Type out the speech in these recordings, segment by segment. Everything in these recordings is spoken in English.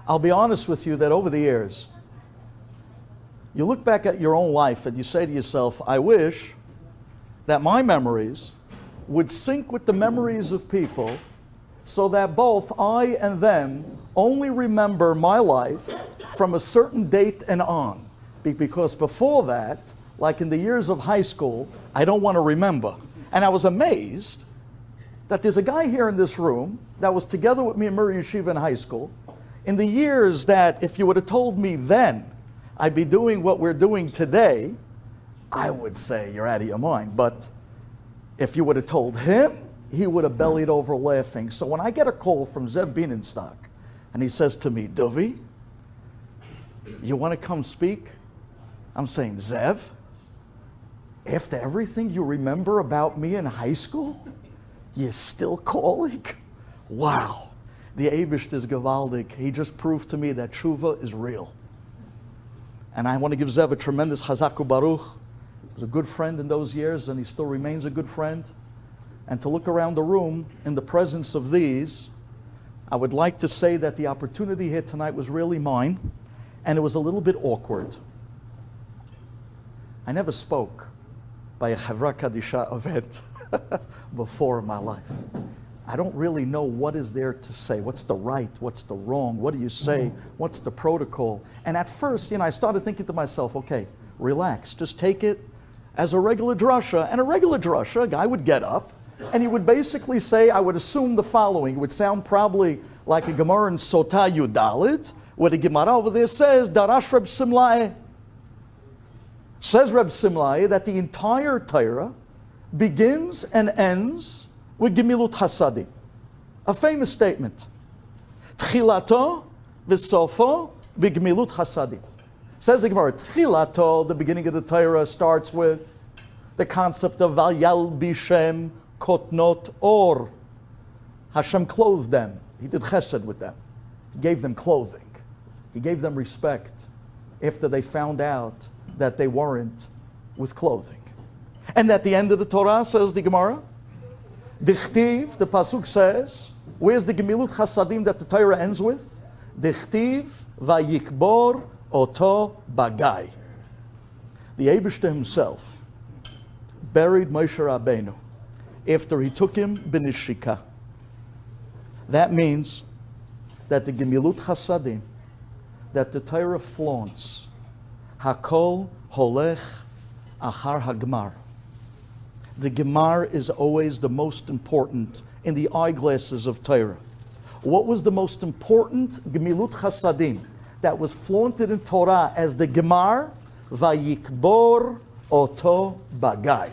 I'll be honest with you that over the years, you look back at your own life and you say to yourself, I wish that my memories would sync with the memories of people so that both I and them only remember my life from a certain date and on. Because before that, like in the years of high school, I don't want to remember. And I was amazed that there's a guy here in this room that was together with me in Murray Yeshiva in high school. In the years that if you would have told me then I'd be doing what we're doing today, I would say you're out of your mind. But if you would have told him, he would have bellied over laughing. So when I get a call from Zev Bienenstock, and he says to me, Duvi, you want to come speak? I'm saying, Zev, after everything you remember about me in high school, you're still calling? Wow. The Eibishter is gewaldig. He just proved to me that tshuva is real. And I want to give Zev a tremendous chazaku baruch. He was a good friend in those years, and he still remains a good friend. And to look around the room in the presence of these, I would like to say that the opportunity here tonight was really mine, and it was a little bit awkward. I never spoke by a Chevra Kadisha event before in my life. I don't really know what is there to say. What's the right? What's the wrong? What do you say? What's the protocol? And at first, I started thinking to myself, okay, relax. Just take it as a regular drasha. And a regular drasha, a guy would get up, and he would basically say, I would assume the following. It would sound probably like a Gemara in Sotah Yudalid, where the Gemara over there says, Darash Reb Simlai. Says Reb Simlai that the entire Torah begins and ends with Gemilut Hasadim. A famous statement. Tchilato v'sofo v'gemilut Hasadim. Says the Gemara, Tchilato, the beginning of the Torah, starts with the concept of Valyal Bishem Kotnot Or. Hashem clothed them. He did chesed with them. He gave them clothing. He gave them respect after they found out that they weren't with clothing. And at the end of the Torah, says the Gemara, Dichtiv, the Pasuk says, where's the Gemilut Chasadim that the Torah ends with? Dichtiv vayikbor oto bagai. The Eibishter himself buried Moshe Rabbeinu after he took him b'nishika. That means that the Gemilut Chasadim that the Torah flaunts, Hakol holech achar hagmar. The Gemar is always the most important in the eyeglasses of Torah. What was the most important Gemilut Chasadim that was flaunted in Torah as the Gemar? Vayikbor oto bagai.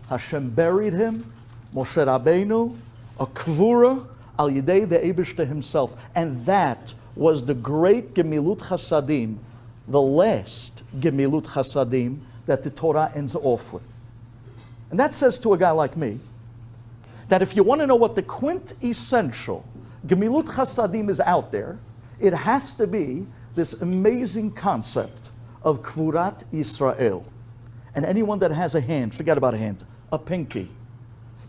Hashem buried him, Moshe Rabbeinu, a kvura al yidei the Eibishter himself. And that was the great Gemilut Chasadim, the last Gemilut Chasadim that the Torah ends off with. And that says to a guy like me that if you want to know what the quintessential Gemilut Chasadim is out there, it has to be this amazing concept of Kvurat Yisrael. And anyone that has a hand, forget about a hand, a pinky,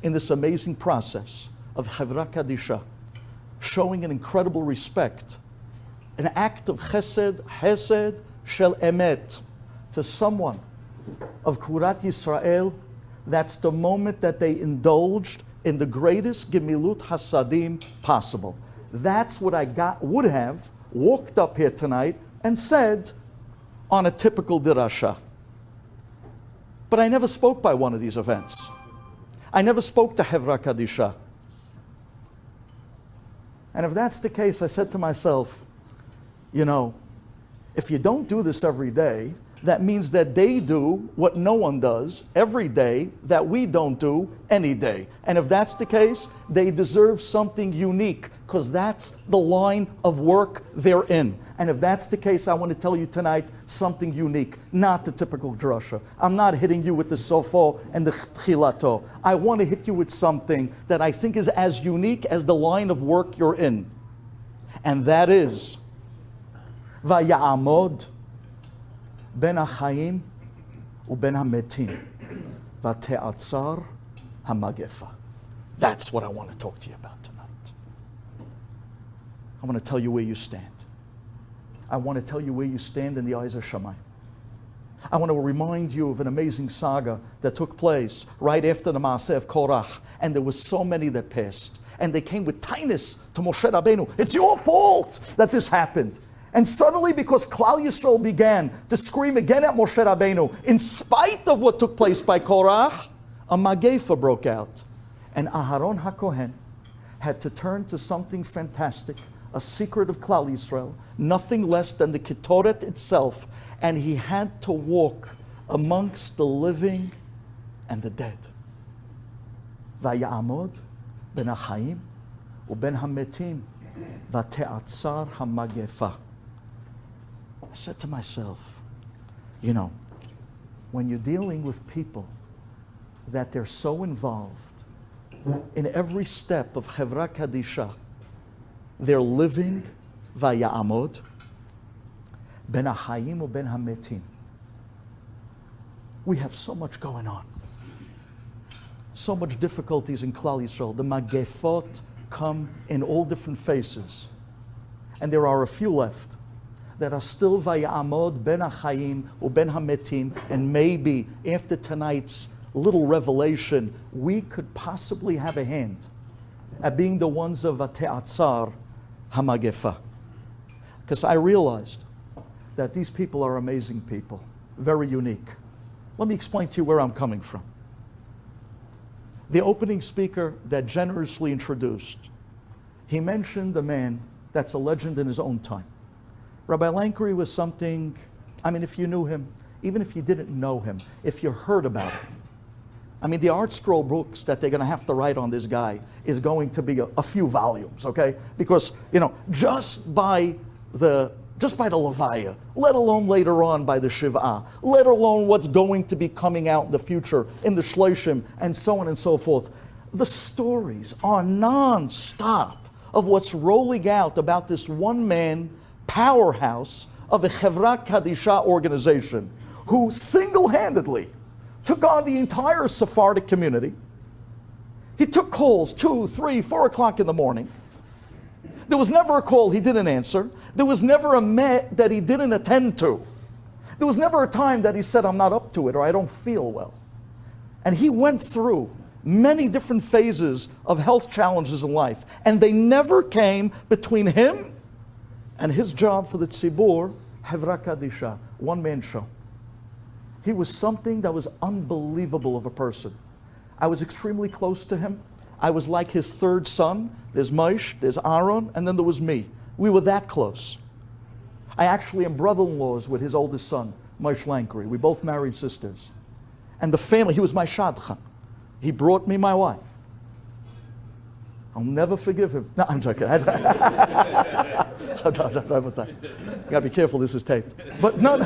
in this amazing process of Chevra Kadisha, showing an incredible respect, an act of chesed shel emet, to someone of Kvurat Yisrael, that's the moment that they indulged in the greatest Gemilut Hasadim possible. That's what I would have walked up here tonight and said on a typical dirasha. But I never spoke by one of these events. I never spoke to Chevra Kadisha. And if that's the case, I said to myself, if you don't do this every day, that means that they do what no one does every day that we don't do any day. And if that's the case, they deserve something unique because that's the line of work they're in. And if that's the case, I want to tell you tonight something unique, not the typical drasha. I'm not hitting you with the sofo and the tchilato. I want to hit you with something that I think is as unique as the line of work you're in. And that is, Vaya'amod Ben HaChaim uben HaMetim v'te'atzar ha'magefa. That's what I want to talk to you about tonight. I want to tell you where you stand. I want to tell you where you stand in the eyes of Shammai. I want to remind you of an amazing saga that took place right after the Maaseh of Korach, and there was so many that passed, and they came with tinus to Moshe Rabbeinu. It's your fault that this happened. And suddenly, because Klal Yisrael began to scream again at Moshe Rabbeinu, in spite of what took place by Korach, a Magefa broke out. And Aharon HaKohen had to turn to something fantastic, a secret of Klal Yisrael, nothing less than the Ketoret itself, and he had to walk amongst the living and the dead. Vayamod ben HaChaim uben HaMetim vate'atzar HaMagefa. I said to myself, you know, when you're dealing with people that they're so involved in every step of Chevra Kadisha, they're living vayamod ben HaChaim or ben HaMetim. We have so much going on. So much difficulties in Klal Yisrael. The Magefot come in all different faces. And there are a few left that are still vayamod ben HaChaim or ben HaMetim, and maybe after tonight's little revelation, we could possibly have a hand at being the ones of Vate'atzar HaMagefa. Because I realized that these people are amazing people, very unique. Let me explain to you where I'm coming from. The opening speaker that generously introduced, he mentioned a man that's a legend in his own time. Rabbi Lankry was something, I mean, if you knew him, even if you didn't know him, if you heard about him, I mean, the art scroll books that they're going to have to write on this guy is going to be a few volumes, okay? Because, you know, just by the Levaya, let alone later on by the Shiv'ah, let alone what's going to be coming out in the future in the Shloshim, and so on and so forth. The stories are non-stop of what's rolling out about this one-man powerhouse of a Chevra Kadisha organization who single-handedly took on the entire Sephardic community. He took calls 2, 3, 4 o'clock in the morning. There was never a call he didn't answer. There was never a met that he didn't attend to. There was never a time that he said, I'm not up to it, or I don't feel well. And he went through many different phases of health challenges in life, and they never came between him and his job for the Tzibur, Chevra Kadisha, one-man show. He was something that was unbelievable of a person. I was extremely close to him. I was like his third son. There's Moshe, there's Aaron, and then there was me. We were that close. I actually am brother-in-laws with his oldest son, Moshe Lankry. We both married sisters. And the family, he was my shadchan. He brought me my wife. I'll never forgive him. No, I'm joking. You gotta be careful, this is taped. But no.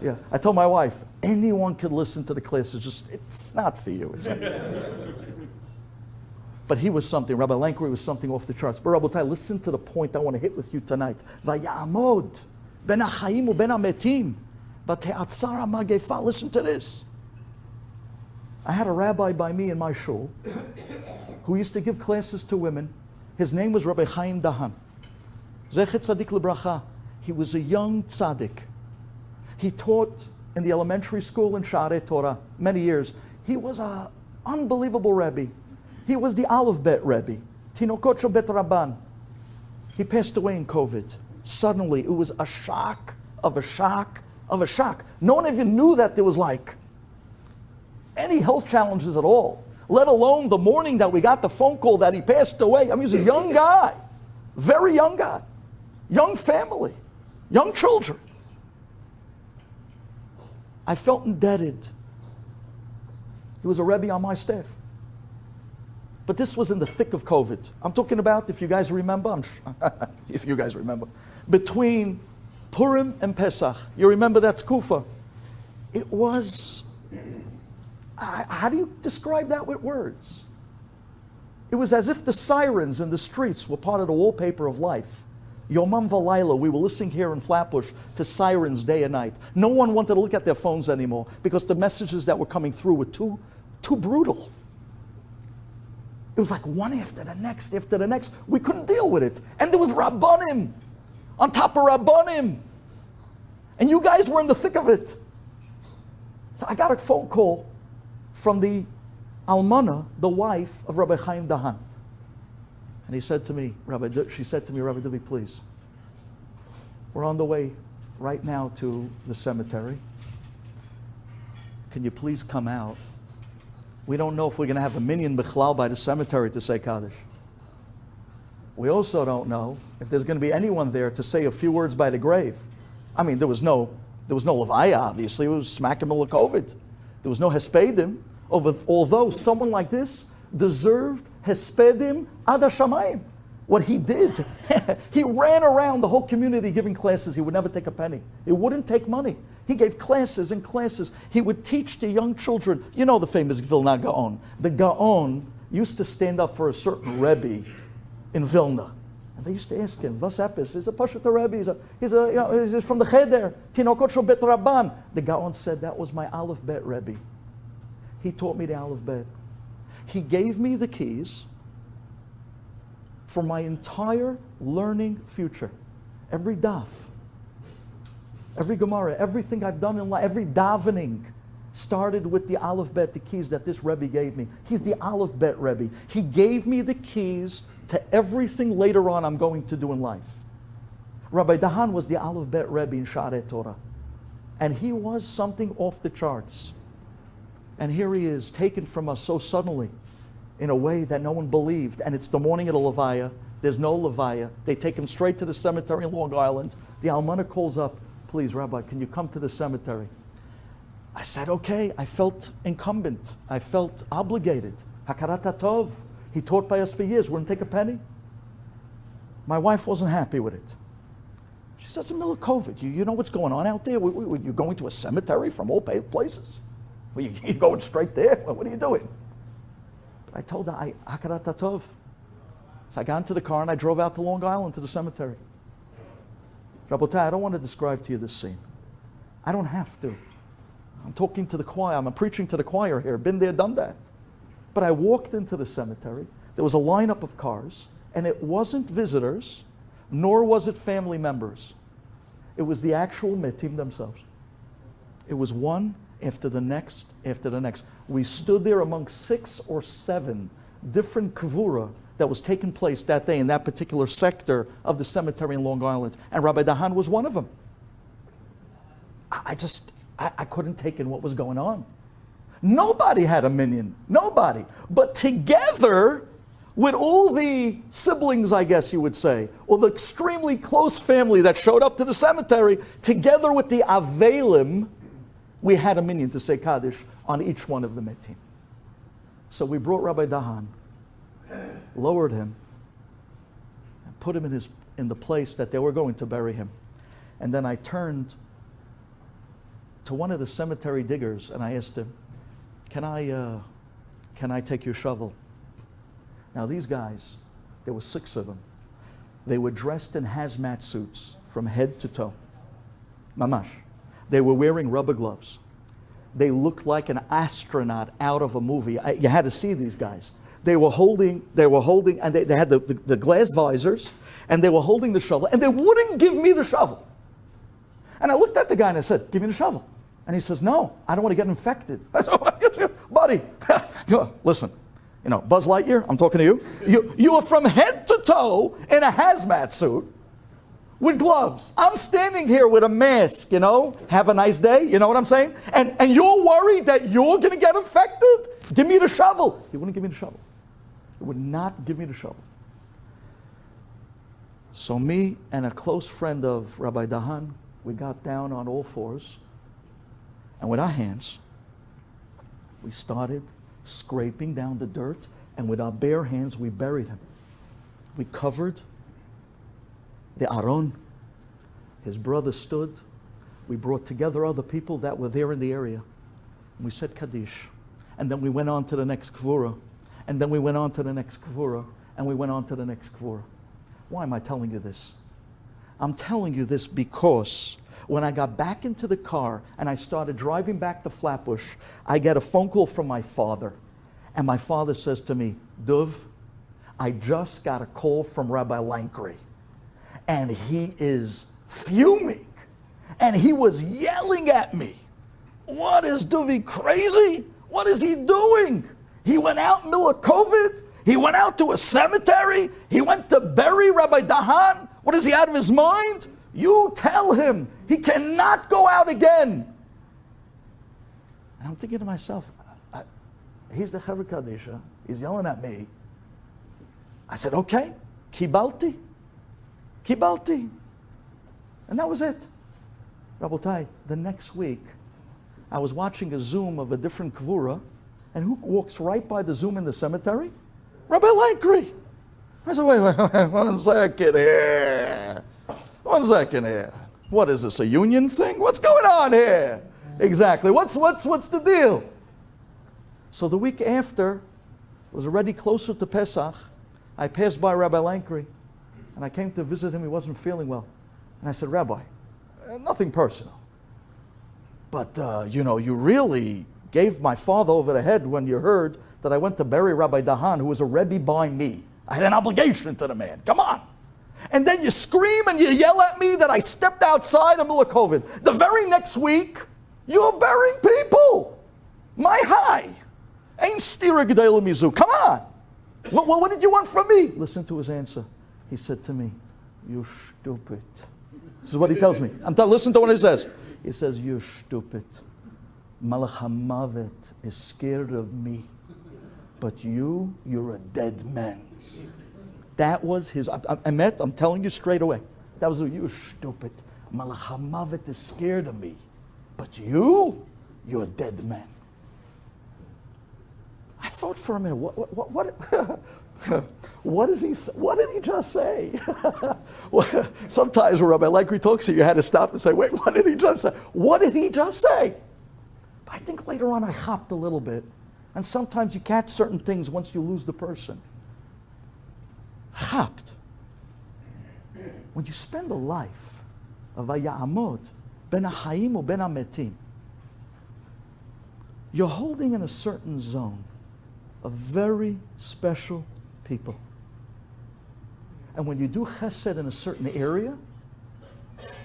Yeah, I told my wife, anyone could listen to the class, it's not for you. It's not. But he was something, Rabbi Lankry was something off the charts. But Rabotai, listen to the point I want to hit with you tonight. Vayamod ben HaChaim u ben HaMetim vate'atzar HaMagefa. Listen to this. I had a rabbi by me in my shul who used to give classes to women. His name was Rabbi Chaim Dahan. Zecher Tzadik L'Bracha. He was a young tzaddik. He taught in the elementary school in Sha'arei Torah many years. He was an unbelievable Rebbe. He was the Aleph Bet Rebbe, Tinokot Shel Bet Rabban. He passed away in COVID. Suddenly, it was a shock of a shock of a shock. No one even knew that there was like any health challenges at all, let alone the morning that we got the phone call that he passed away. I mean, he was a young guy, very young guy, young family, young children. I felt indebted. He was a Rebbe on my staff. But this was in the thick of COVID. I'm talking about, if you guys remember, if you guys remember, between Purim and Pesach. You remember that Tkufa? It was, how do you describe that with words? It was as if the sirens in the streets were part of the wallpaper of life. Yomam V'Layla, we were listening here in Flatbush to sirens day and night. No one wanted to look at their phones anymore because the messages that were coming through were too brutal. It was like one after the next after the next. We couldn't deal with it. And there was Rabbanim on top of Rabbanim. And you guys were in the thick of it. So I got a phone call from the Almana, the wife of Rabbi Chaim Dahan. And she said to me, Rabbi Duvi, please, we're on the way right now to the cemetery. Can you please come out? We don't know if we're going to have a minyan bichlal by the cemetery to say Kaddish. We also don't know if there's going to be anyone there to say a few words by the grave. I mean, there was no levaya, obviously. It was smack in the middle of COVID. There was no hespedim. Although someone like this deserved hespedim ad hashamayim. What he did, he ran around the whole community giving classes. He would never take a penny. It wouldn't take money. He gave classes and classes. He would teach the young children. You know the famous Vilna Gaon. The Gaon used to stand up for a certain Rebbe in Vilna. And they used to ask him, "What's happens?" He's a Pashat Rebbe. He's from the Cheder. Tinokot shel Bet Rabban. The Gaon said, "That was my Aleph Bet Rebbe. He taught me the Aleph Bet. He gave me the keys for my entire learning future. Every daf, every Gemara, everything I've done in life, every davening started with the Aleph Bet, the keys that this Rebbe gave me. He's the Aleph Bet Rebbe. He gave me the keys to everything later on I'm going to do in life." Rabbi Dahan was the Aleph Bet Rebbe in Sha'arei Torah. And he was something off the charts. And here he is, taken from us so suddenly, in a way that no one believed. And it's the morning of the Levaya. There's no Levaya. They take him straight to the cemetery in Long Island. The Almana calls up, "Please, Rabbi, can you come to the cemetery?" I said, okay. I felt incumbent. I felt obligated. Hakarat Tov. He taught by us for years. Wouldn't take a penny. My wife wasn't happy with it. She said, "It's in the middle of COVID. You know what's going on out there? You're going to a cemetery from all places? Well, you're going straight there? What are you doing?" But I told her, Hakarat Tov. So I got into the car and I drove out to Long Island to the cemetery. Rabotai, I don't want to describe to you this scene. I don't have to. I'm talking to the choir. I'm preaching to the choir here. Been there, done that. But I walked into the cemetery. There was a lineup of cars, and it wasn't visitors, nor was it family members. It was the actual metim themselves. It was one after the next, after the next. We stood there among 6 or 7 different kavura that was taking place that day in that particular sector of the cemetery in Long Island. And Rabbi Dahan was one of them. I couldn't take in what was going on. Nobody had a minyan. Nobody. But together with all the siblings, I guess you would say, or the extremely close family that showed up to the cemetery, together with the Avelim, we had a minyan to say Kaddish on each one of the metim. So we brought Rabbi Dahan, lowered him, and put him in the place that they were going to bury him. And then I turned to one of the cemetery diggers and I asked him, can I take your shovel? Now these guys, there were 6 of them. They were dressed in hazmat suits from head to toe. Mamash. They were wearing rubber gloves. They looked like an astronaut out of a movie. You had to see these guys. They were holding, and they had the glass visors, and they were holding the shovel, and they wouldn't give me the shovel. And I looked at the guy and I said, "Give me the shovel." And he says, "No, I don't want to get infected." I said, "Buddy, listen, Buzz Lightyear, I'm talking to you. You are from head to toe in a hazmat suit with gloves. I'm standing here with a mask, have a nice day, you know what I'm saying? And you're worried that you're going to get infected? Give me the shovel." He wouldn't give me the shovel. He would not give me the shovel. So me and a close friend of Rabbi Dahan, we got down on all fours, and with our hands, we started scraping down the dirt, and with our bare hands, we buried him. We covered the Aron. His brother stood. We brought together other people that were there in the area. And we said Kaddish. And then we went on to the next Kvura. And then we went on to the next Kvura. And we went on to the next Kvura. Why am I telling you this? I'm telling you this because when I got back into the car and I started driving back to Flatbush, I get a phone call from my father. And my father says to me, "Duv, I just got a call from Rabbi Lankry. and he is fuming. And he was yelling at me. What is Duvi crazy? What is he doing? He went out in the middle of COVID. He went out to a cemetery. He went to bury Rabbi Dahan. What is he, out of his mind? You tell him he cannot go out again. And I'm thinking to myself, he's the Chevra Kadisha. He's yelling at me. I said, okay, kibalti. And that was it. Rabotai, the next week, I was watching a Zoom of a different Kvura, and who walks right by the Zoom in the cemetery? Rabbi Lankry. I said, wait, 1 second here. 1 second here. What is this, a union thing? What's going on here? Exactly. What's the deal? So the week after, it was already closer to Pesach. I passed by Rabbi Lankry, and I came to visit him. He wasn't feeling well. And I said, Rabbi, nothing personal, but you really gave my father over the head when you heard that I went to bury Rabbi Dahan, who was a Rebbe by me. I had an obligation to the man. Come on. And then you scream and you yell at me that I stepped outside in the middle of COVID. The very next week, you're burying people. My high. Ain't stira gedela mizu. Come on. What did you want from me? Listen to his answer. He said to me, you stupid. This is what he tells me. Listen to what he says. He says, you're stupid. Malach HaMavet is scared of me. But you're a dead man. That was his, I'm telling you straight away. That was, you're stupid. Malach HaMavet is scared of me. But you're a dead man. I thought for a minute, what did he just say? Sometimes when Rabbi Lankry talks to you, you had to stop and say, wait, what did he just say? What did he just say? But I think later on I hopped a little bit. And sometimes you catch certain things once you lose the person. Hopped. When you spend a life of Vaya'amod, ben ha'chayim u ben ha'metim, you're holding in a certain zone of very special people. And when you do chesed in a certain area,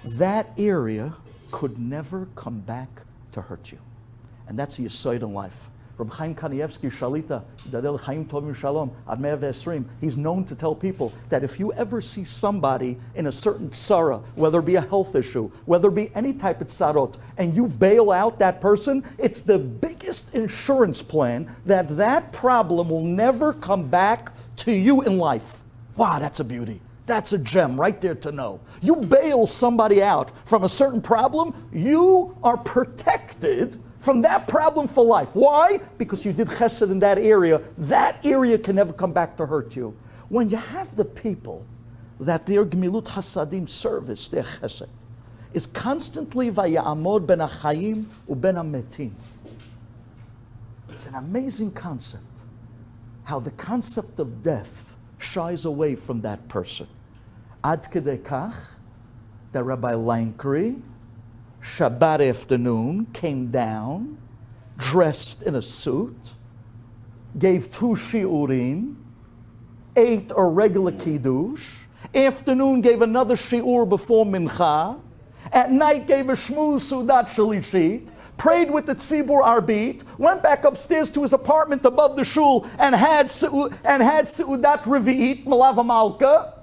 that area could never come back to hurt you. And that's a yesod in life. Rabbi Chaim Kanievsky, Shalita, Yidadel Chaim Tovim Shalom, Ad 120, he's known to tell people that if you ever see somebody in a certain tzara, whether it be a health issue, whether it be any type of tzarot, and you bail out that person, it's the biggest insurance plan that problem will never come back to you in life. Wow, that's a beauty. That's a gem right there to know. You bail somebody out from a certain problem, you are protected from that problem for life. Why? Because you did chesed in that area. That area can never come back to hurt you. When you have the people that their gemilut hasadim service, their chesed, is constantly vaya'amod ben ha'chayim u ben ha'metim. It's an amazing concept. How the concept of death shies away from that person. Ad kedei kach, that Rabbi Lankry, Shabbat afternoon, came down, dressed in a suit, gave 2 shiurim, ate a regular kiddush, afternoon gave another shiur before mincha, at night gave a shmuz sudat shalishit, prayed with the tzibur arbit, went back upstairs to his apartment above the shul and had seudat revi'it, malava malka,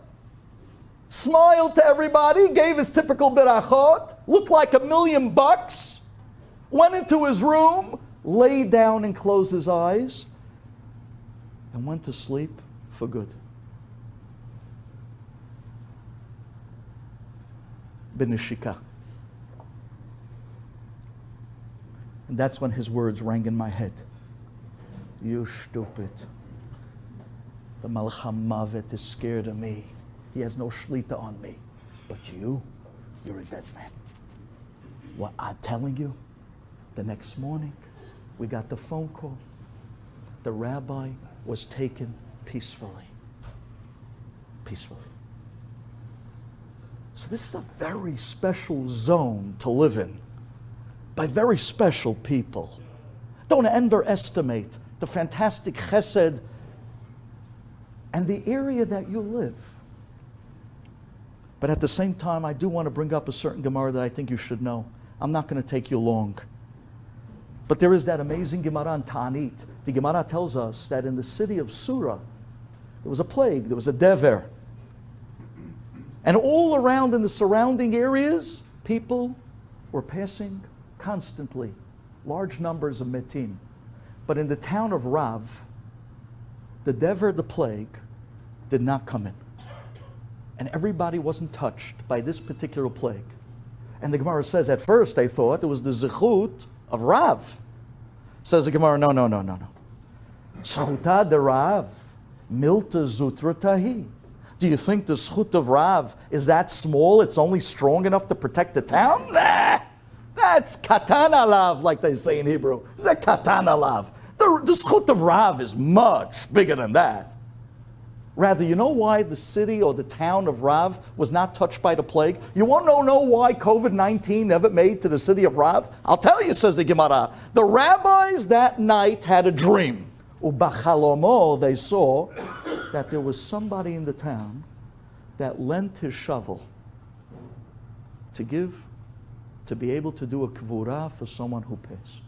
smiled to everybody, gave his typical berachot, looked like $1,000,000, went into his room, laid down and closed his eyes, and went to sleep for good. Benishika. And that's when his words rang in my head. You stupid. The Malach HaMavet is scared of me. He has no shlita on me. But you're a dead man. What I'm telling you, the next morning, we got the phone call. The rabbi was taken peacefully. Peacefully. So this is a very special zone to live in by very special people. Don't underestimate the fantastic chesed and the area that you live. But at the same time, I do want to bring up a certain Gemara that I think you should know. I'm not going to take you long. But there is that amazing Gemara on Ta'anit. The Gemara tells us that in the city of Surah, there was a plague, there was a dever. And all around in the surrounding areas, people were passing constantly, large numbers of metim. But in the town of Rav, the dever, the plague, did not come in. And everybody wasn't touched by this particular plague. And the Gemara says, at first they thought it was the zechut of Rav. Says the Gemara, no. Zchuta de Rav, milta zutra tahi. Do you think the zchut of Rav is that small? It's only strong enough to protect the town? Nah, that's katan alav, like they say in Hebrew. Is that katan alav? The zchut of Rav is much bigger than that. Rather, you know why the city or the town of Rav was not touched by the plague? You want to know why COVID-19 never made to the city of Rav? I'll tell you, says the Gemara. The rabbis that night had a dream. Ubachalomo, they saw that there was somebody in the town that lent his shovel to be able to do a kvura for someone who passed.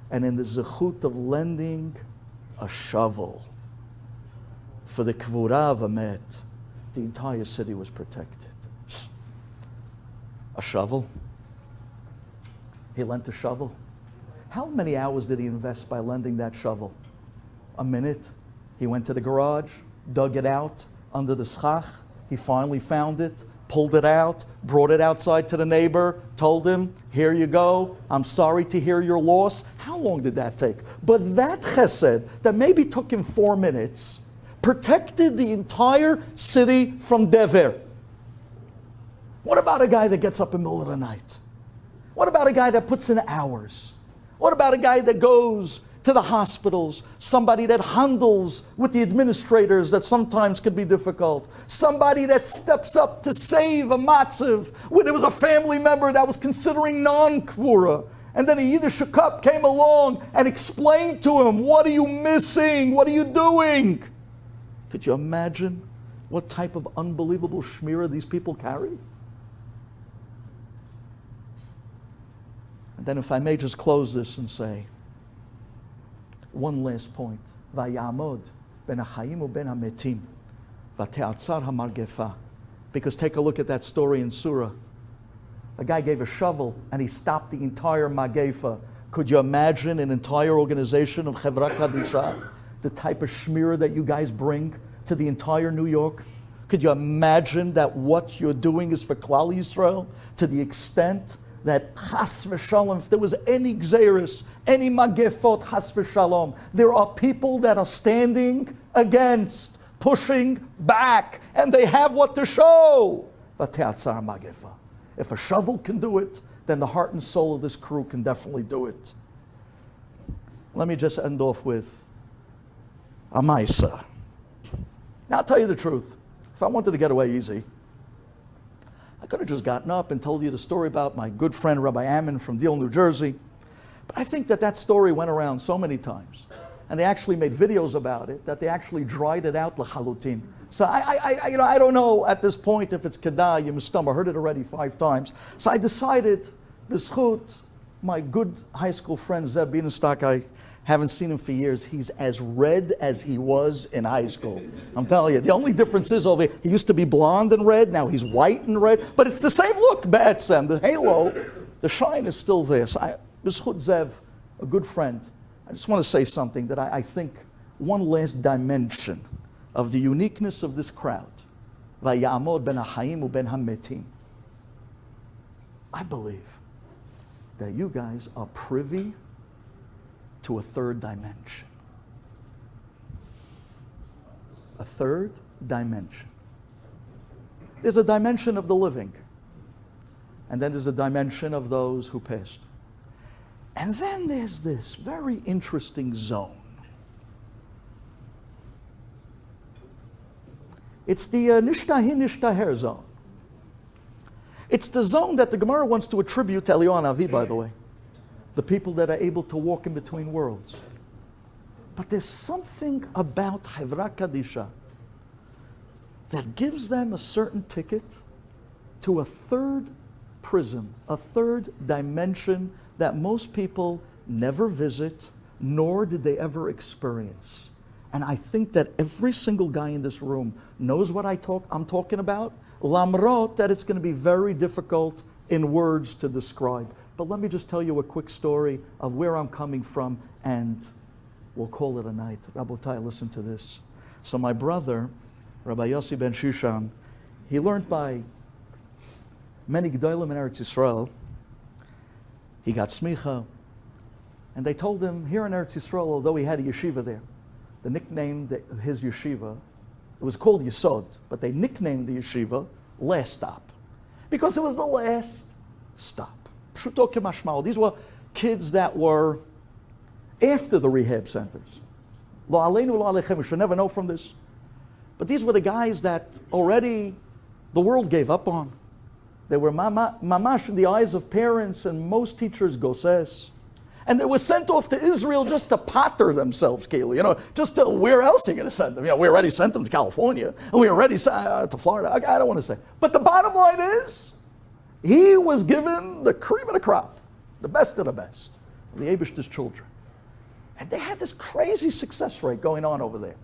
And in the zechut of lending a shovel for the kvura of a met, the entire city was protected. A shovel? He lent a shovel. How many hours did he invest by lending that shovel? A minute. He went to the garage, dug it out under the schach. He finally found it, pulled it out, brought it outside to the neighbor, told him, here you go, I'm sorry to hear your loss. How long did that take? But that chesed, that maybe took him 4 minutes, protected the entire city from dever. What about a guy that gets up in the middle of the night? What about a guy that puts in hours? What about a guy that goes to the hospitals, somebody that handles with the administrators that sometimes could be difficult, somebody that steps up to save a matziv where there was a family member that was considering non-kvura, and then a Yiddish cup came along and explained to him, what are you missing? What are you doing? Could you imagine what type of unbelievable shmirah these people carry? And then if I may just close this and say, one last point. Vayamod ben ha'chayim uben ha'metim v'te'atzar ha'margefa. Because take a look at that story in Surah. A guy gave a shovel and he stopped the entire magefa. Could you imagine an entire organization of Chevra Kadisha, the type of shmirah that you guys bring to the entire New York? Could you imagine that what you're doing is for Klal Yisrael to the extent that chas v'shalom, if there was any gzeiros, any magefot, chas v'shalom, there are people that are standing against, pushing back, and they have what to show. V'te'atzar magefa. If a shovel can do it, then the heart and soul of this crew can definitely do it. Let me just end off with a maisa. Now, I'll tell you the truth. If I wanted to get away easy, I could have just gotten up and told you the story about my good friend Rabbi Ammon from Deal, New Jersey. But I think that story went around so many times, and they actually made videos about it, that they actually dried it out l'chalutin. So I don't know at this point if it's kedai, I heard it already 5 times. So I decided, b'schut, my good high school friend Zeb Bienenstock, I haven't seen him for years. He's as red as he was in high school. I'm telling you, the only difference is over here, he used to be blonde and red, now he's white and red, but it's the same look, Ba'etzem. The halo, the shine is still there. So b'schut Zev, a good friend, I just want to say something that I think one last dimension of the uniqueness of this crowd. Vayamod ben ha'chayim uben ha'metim. I believe that you guys are privy to a third dimension. A third dimension. There's a dimension of the living, and then there's a dimension of those who passed. And then there's this very interesting zone. It's the nishtahi nishtaher zone. It's the zone that the Gemara wants to attribute to Eliyahu Hanavi, by the way. The people that are able to walk in between worlds. But there's something about Chevra Kadisha that gives them a certain ticket to a third prism, a third dimension that most people never visit, nor did they ever experience. And I think that every single guy in this room knows what I'm talking about, lamrot, that it's going to be very difficult in words to describe. But let me just tell you a quick story of where I'm coming from, and we'll call it a night. Rabotai, listen to this. So my brother, Rabbi Yossi ben Shushan, he learned by many Gedolim in Eretz Yisrael. He got smicha, and they told him here in Eretz Yisrael, although he had a yeshiva there, the nickname his yeshiva, it was called Yesod, but they nicknamed the yeshiva Last Stop, because it was the last stop. Pshuto k'mashmao. These were kids that were after the rehab centers. Lo aleinu lo alechem, we should never know from this. But these were the guys that already the world gave up on. They were mamash in the eyes of parents and most teachers goses. And they were sent off to Israel just to patter themselves, Kaylee. Just to, where else are you going to send them? We already sent them to California, and we already sent to Florida. I don't want to say. But the bottom line is, he was given the cream of the crop, the best of the best, the Abish's children. And they had this crazy success rate going on over there.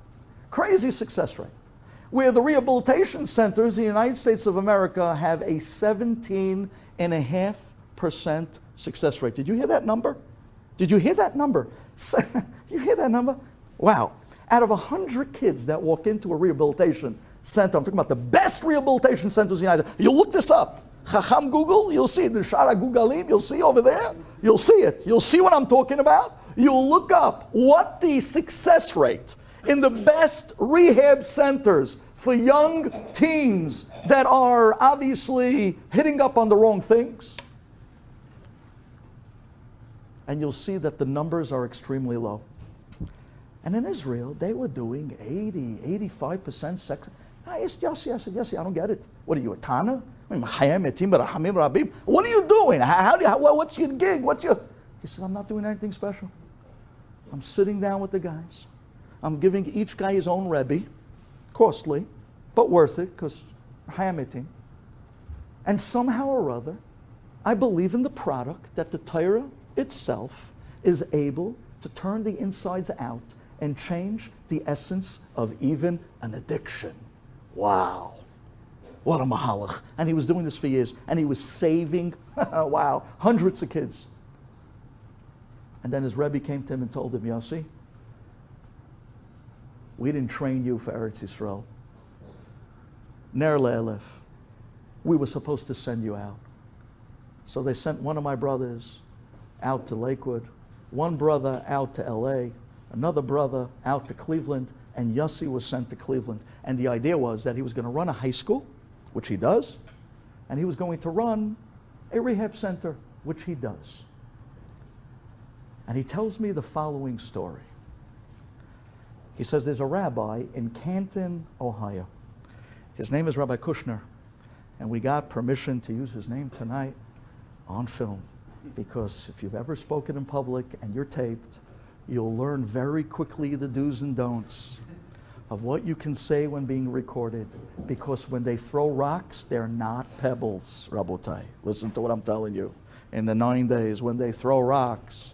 Crazy success rate. Where the rehabilitation centers in the United States of America have a 17.5% success rate. Did you hear that number? Did you hear that number? You hear that number? Wow. Out of 100 kids that walk into a rehabilitation center, I'm talking about the best rehabilitation centers in the United States. You'll look this up. Chacham Google, you'll see the Shara Gugalim, you'll see over there. You'll see it. You'll see what I'm talking about. You'll look up what the success rate in the best rehab centers for young teens that are obviously hitting up on the wrong things. And you'll see that the numbers are extremely low. And in Israel, they were doing 85% sex. I asked Yossi, Yossi, I don't get it. What are you, a Tana? What are you doing? What's your gig? He said, I'm not doing anything special. I'm sitting down with the guys. I'm giving each guy his own Rebbe, costly, but worth it, because Hayametim. And somehow or other, I believe in the product that the Torah itself is able to turn the insides out and change the essence of even an addiction. Wow. What a mahalach. And he was doing this for years, and he was saving, wow, hundreds of kids. And then his Rebbe came to him and told him, Yossi, we didn't train you for Eretz Yisrael. Ner le'elef. We were supposed to send you out. So they sent one of my brothers out to Lakewood, one brother out to LA, another brother out to Cleveland, and Yossi was sent to Cleveland. And the idea was that he was going to run a high school, which he does, and he was going to run a rehab center, which he does. And he tells me the following story. He says there's a rabbi in Canton, Ohio. His name is Rabbi Kushner, and we got permission to use his name tonight on film, because if you've ever spoken in public and you're taped, you'll learn very quickly the do's and don'ts of what you can say when being recorded, because when they throw rocks, they're not pebbles, Rabotai. Listen to what I'm telling you. In the 9 days, when they throw rocks,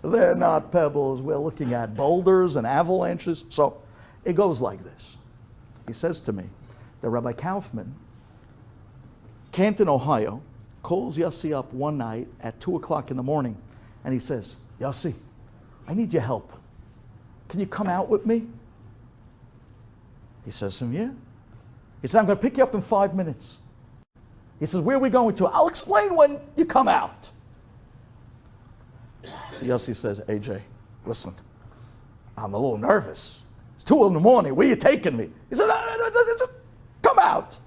they're not pebbles. We're looking at boulders and avalanches. So it goes like this. He says to me that Rabbi Kaufman, Canton, Ohio, calls Yossi up one night at 2 o'clock in the morning, and he says, Yossi, I need your help. Can you come out with me? He says to him, yeah. He said, I'm going to pick you up in 5 minutes. He says, where are we going to? I'll explain when you come out. So Yossi says, AJ, listen, I'm a little nervous. It's 2 in the morning. Where are you taking me? He said, no, just come out.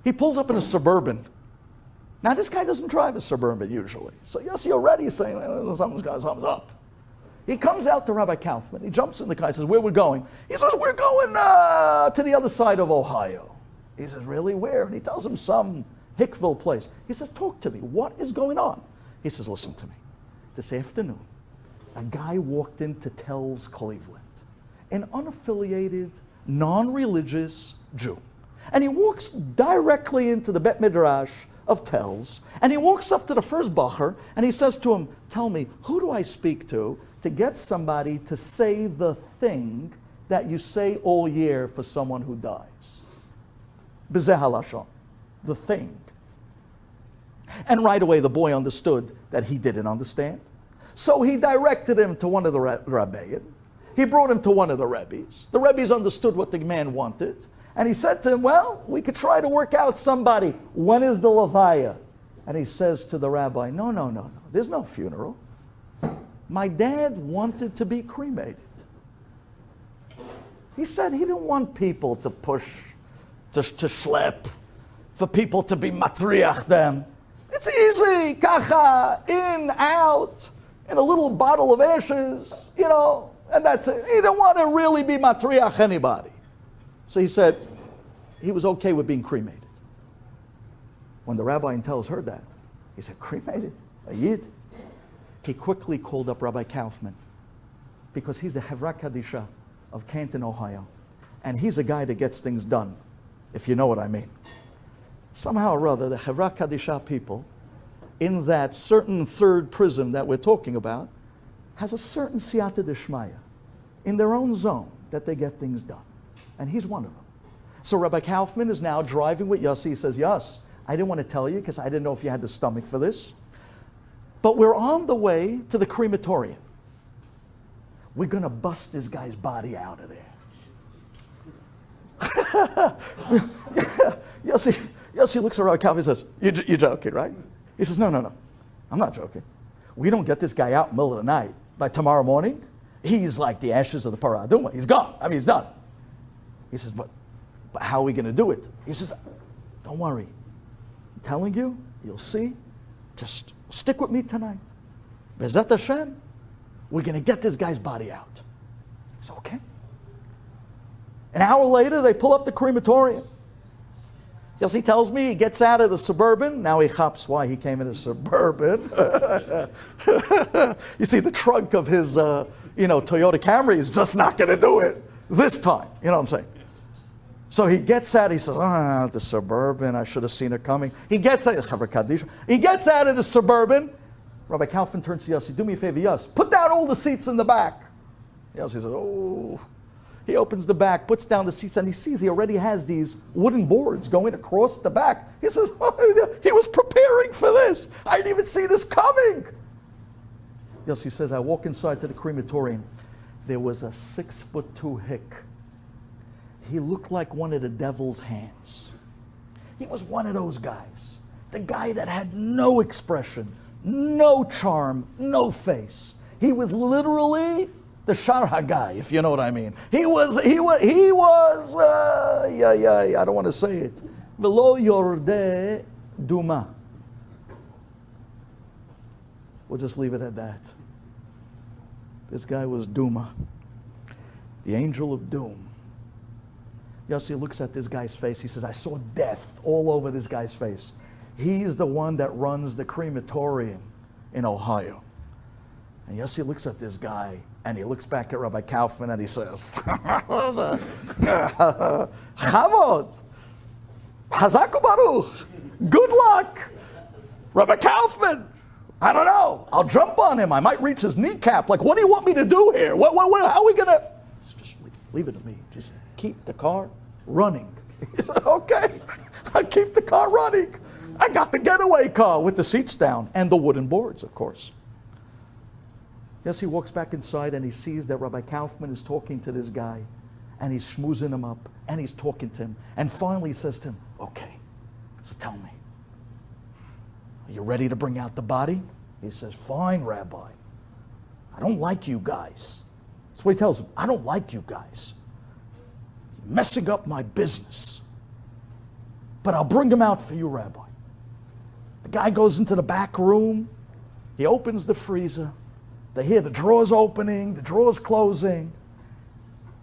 He pulls up in a Suburban. Now, this guy doesn't drive a Suburban usually. So Yossi already is saying, something's up. He comes out to Rabbi Kaufman. He jumps in the car. He says, where are we going? He says, we're going to the other side of Ohio. He says, really, where? And he tells him some Hickville place. He says, talk to me. What is going on? He says, listen to me. This afternoon, a guy walked into Tells Cleveland, an unaffiliated, non-religious Jew. And he walks directly into the Bet Midrash of Telz, and he walks up to the first bacher, and he says to him, tell me, who do I speak to get somebody to say the thing that you say all year for someone who dies? B'zeh halashon, the thing. And right away the boy understood that he didn't understand. So he directed him to one of the Rabbeim. He brought him to one of the Rebbes. The Rebbes understood what the man wanted. And he said to him, well, we could try to work out somebody. When is the Levaya? And he says to the rabbi, no. There's no funeral. My dad wanted to be cremated. He said he didn't want people to push, to schlep, for people to be matriach them. It's easy, kacha, in, out, in a little bottle of ashes, and that's it. He didn't want to really be matriach anybody. So he said he was okay with being cremated. When the rabbi in Telz heard that, he said, cremated? A yid? He quickly called up Rabbi Kaufman, because he's the Chevra Kadisha of Canton, Ohio. And he's a guy that gets things done, if you know what I mean. Somehow or other, the Chevra Kadisha people, in that certain third prism that we're talking about, has a certain siyata d'shmaya in their own zone that they get things done. And he's one of them. So Rabbi Kaufman is now driving with Yossi. He says, Yoss, I didn't want to tell you because I didn't know if you had the stomach for this. But we're on the way to the crematorium. We're going to bust this guy's body out of there. Yossi looks around Kaufman and says, you're joking, right? He says, no. I'm not joking. We don't get this guy out in the middle of the night. By tomorrow morning, he's like the ashes of the Parah Adumah. He's gone. He's done. He says, but how are we going to do it? He says, don't worry. I'm telling you, you'll see. Just stick with me tonight. Bezat Hashem, we're going to get this guy's body out. He said, okay. An hour later, they pull up the crematorium. Yossi tells me he gets out of the Suburban. Now he hops why he came in a Suburban. You see, the trunk of his Toyota Camry is just not going to do it this time. You know what I'm saying? So he gets out, he says, the Suburban, I should have seen it coming. He gets out, Kadisha. He gets out of the Suburban. Rabbi Kaufman turns to Yossi, do me a favor, Yoss, put down all the seats in the back. Yossi says, oh. He opens the back, puts down the seats, and he sees he already has these wooden boards going across the back. He says, he was preparing for this. I didn't even see this coming. Yossi says, I walk inside to the crematorium. There was a 6'2" hick. He looked like one of the devil's hands. He was one of those guys. The guy that had no expression, no charm, no face. He was literally the Sharha guy, if you know what I mean. He was, I don't want to say it. Velo yordeh duma. We'll just leave it at that. This guy was Duma, the angel of doom. Yossi looks at this guy's face. He says, I saw death all over this guy's face. He's the one that runs the crematorium in Ohio. And Yossi looks at this guy, and he looks back at Rabbi Kaufman, and he says, Chavod, Hazaku Baruch, good luck. Rabbi Kaufman, I don't know. I'll jump on him. I might reach his kneecap. Like, what do you want me to do here? How are we going to? Just leave it to me. Just keep the car running. He said, okay, I keep the car running. I got the getaway car with the seats down and the wooden boards, of course. Yes, he walks back inside and he sees that Rabbi Kaufman is talking to this guy and he's schmoozing him up and he's talking to him. And finally he says to him, okay, so tell me, are you ready to bring out the body? He says, fine, Rabbi. I don't like you guys. That's what he tells him. I don't like you guys. You're messing up my business. But I'll bring him out for you, Rabbi. The guy goes into the back room. He opens the freezer. They hear the drawers opening, the drawers closing.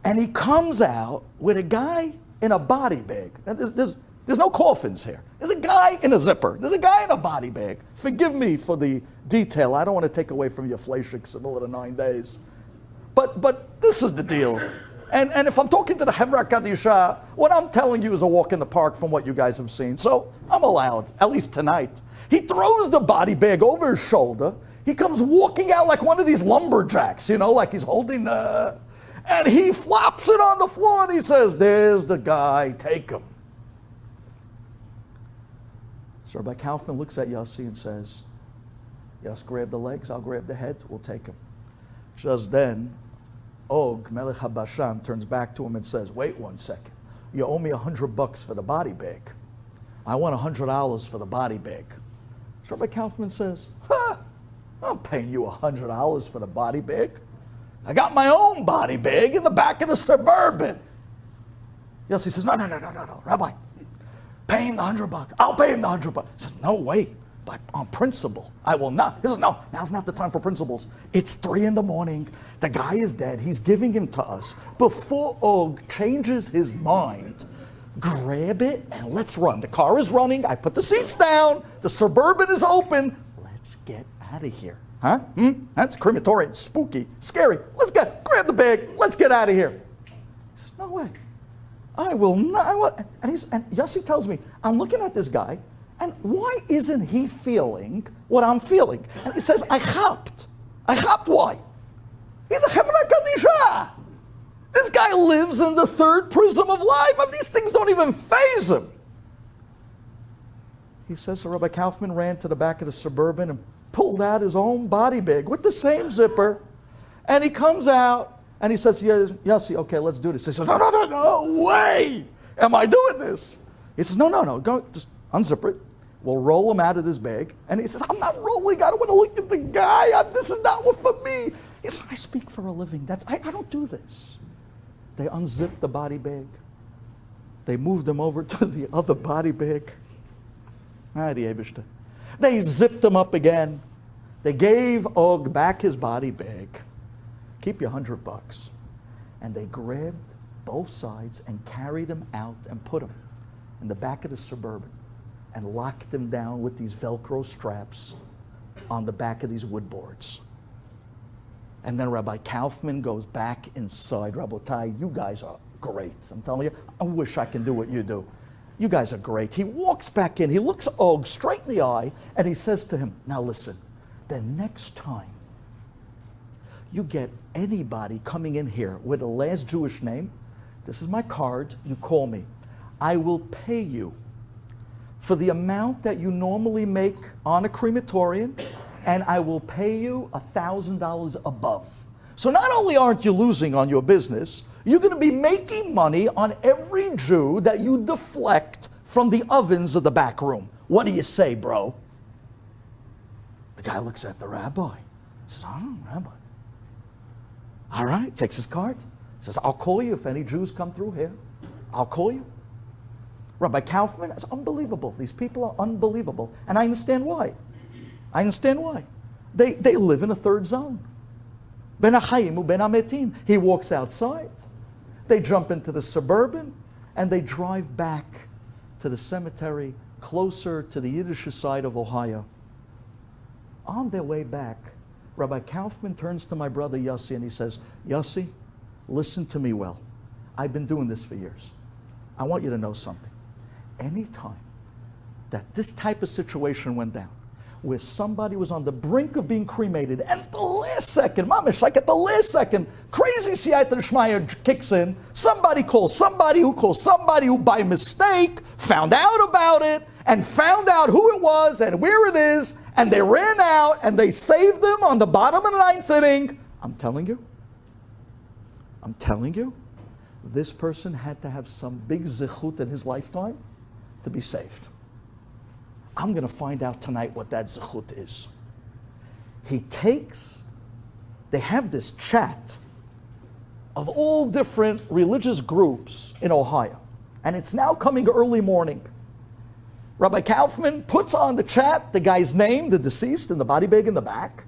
And he comes out with a guy in a body bag. Now, there's no coffins here. There's a guy in a zipper. There's a guy in a body bag. Forgive me for the detail. I don't want to take away from your fleishiks in the middle of the 9 days. But this is the deal. And if I'm talking to the Chevra Kadisha, what I'm telling you is a walk in the park from what you guys have seen. So I'm allowed, at least tonight. He throws the body bag over his shoulder. He comes walking out like one of these lumberjacks, like he's holding and he flops it on the floor and he says, there's the guy, take him. So Rabbi Kaufman looks at Yossi and says, Yossi, grab the legs, I'll grab the head, we'll take him. Just then, Og, Melech HaBashan, turns back to him and says, wait 1 second. You owe me $100 for the body bag. I want $100 for the body bag. So Rabbi Kaufman says, I'm paying you $100 for the body bag. I got my own body bag in the back of the Suburban. Yossi says, no, Rabbi, pay him the $100. I'll pay him the $100. He says, no way. But on principle, I will not. He says, no, now's not the time for principles. It's 3 a.m. The guy is dead. He's giving him to us. Before Og changes his mind, grab it and let's run. The car is running. I put the seats down. The Suburban is open. Let's get out of here. Huh? That's crematorium. Spooky. Scary. Grab the bag. Let's get out of here. He says, no way. I will not. And Yossi tells me, I'm looking at this guy. And why isn't he feeling what I'm feeling? And he says, I chapped. Why? He's a Chevra Kadisha. This guy lives in the third prism of life. These things don't even faze him. He says, so Rabbi Kaufman ran to the back of the Suburban and pulled out his own body bag with the same zipper. And he comes out and he says, Yossi, okay, let's do this. He says, no way am I doing this. He says, no, go, just unzip it. We'll roll him out of this bag. And he says, I'm not rolling. I don't want to look at the guy. This is not what for me. He says, I speak for a living. I don't do this. They unzipped the body bag. They moved him over to the other body bag. They zipped him up again. They gave Og back his body bag. Keep your $100. And they grabbed both sides and carried him out and put him in the back of the Suburban and locked him down with these Velcro straps on the back of these wood boards. And then Rabbi Kaufman goes back inside. Rabotai, you guys are great. I'm telling you, I wish I can do what you do. You guys are great. He walks back in. He looks Og straight in the eye, and he says to him, now listen, the next time you get anybody coming in here with a last Jewish name, this is my card, you call me. I will pay you for the amount that you normally make on a crematorium, and I will pay you $1,000 above. So not only aren't you losing on your business, you're going to be making money on every Jew that you deflect from the ovens of the back room. What do you say, bro? The guy looks at the rabbi. He says, Rabbi. All right, takes his card. Says, I'll call you if any Jews come through here. I'll call you. Rabbi Kaufman, it's unbelievable. These people are unbelievable. And I understand why. They live in a third zone. Ben Achayim u Ben Ametim. He walks outside. They jump into the Suburban and they drive back to the cemetery closer to the Yiddish side of Ohio. On their way back, Rabbi Kaufman turns to my brother Yossi and he says, Yossi, listen to me well. I've been doing this for years. I want you to know something. Anytime that this type of situation went down, where somebody was on the brink of being cremated, and at the last second, mamish, like at the last second, crazy siyata d'shmaya kicks in, somebody calls somebody who by mistake found out about it, and found out who it was and where it is, and they ran out and they saved them on the bottom of the ninth inning. I'm telling you, this person had to have some big zichut in his lifetime to be saved. I'm going to find out tonight what that zichut is. They have this chat of all different religious groups in Ohio. And it's now coming early morning. Rabbi Kaufman puts on the chat the guy's name, the deceased, and the body bag in the back,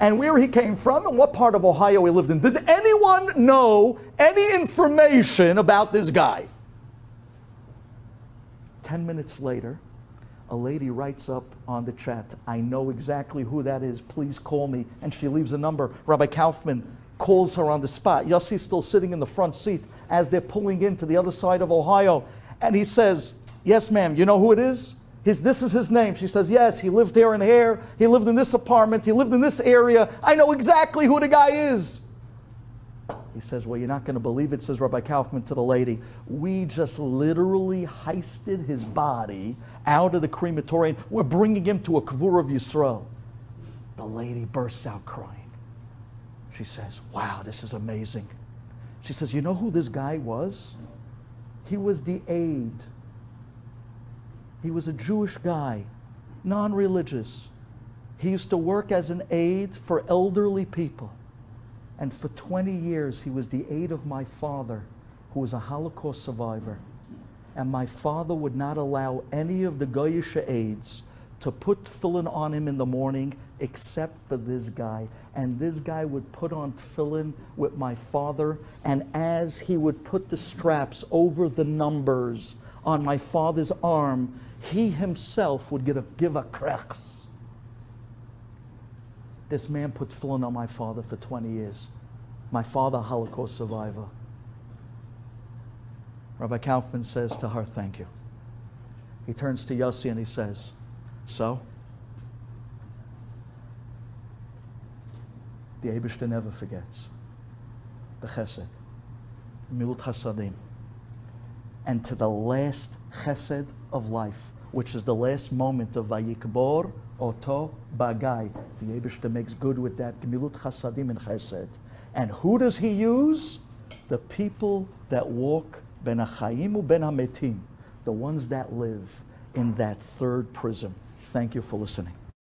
and where he came from and what part of Ohio he lived in. Did anyone know any information about this guy? 10 minutes later, a lady writes up on the chat, I know exactly who that is, please call me. And she leaves a number. Rabbi Kaufman calls her on the spot. Yossi's still sitting in the front seat as they're pulling into the other side of Ohio. And he says, yes, ma'am, you know who it is? This is his name. She says, yes, he lived here and here. He lived in this apartment. He lived in this area. I know exactly who the guy is. He says, well, you're not going to believe it, says Rabbi Kaufman to the lady. We just literally heisted his body out of the crematorium. We're bringing him to a Kvur of Yisrael. The lady bursts out crying. She says, wow, this is amazing. She says, you know who this guy was? He was the aide. He was a Jewish guy, non-religious. He used to work as an aide for elderly people. And for 20 years, he was the aide of my father, who was a Holocaust survivor. And my father would not allow any of the Goyish aides to put tefillin on him in the morning, except for this guy. And this guy would put on tefillin with my father, and as he would put the straps over the numbers on my father's arm, he himself would give a krechs. This man put tefillin on my father for 20 years. My father, a Holocaust survivor. Rabbi Kaufman says to her, thank you. He turns to Yossi and he says, so? The Eibishter never forgets. The chesed. Milut chasadim. And to the last chesed of life, which is the last moment of Vayikbor Oto Bagai. The Eibishter makes good with that. Gemilut chasadim and chesed. And who does he use? The people that walk ben hachayim u ben hametim. The ones that live in that third prism. Thank you for listening.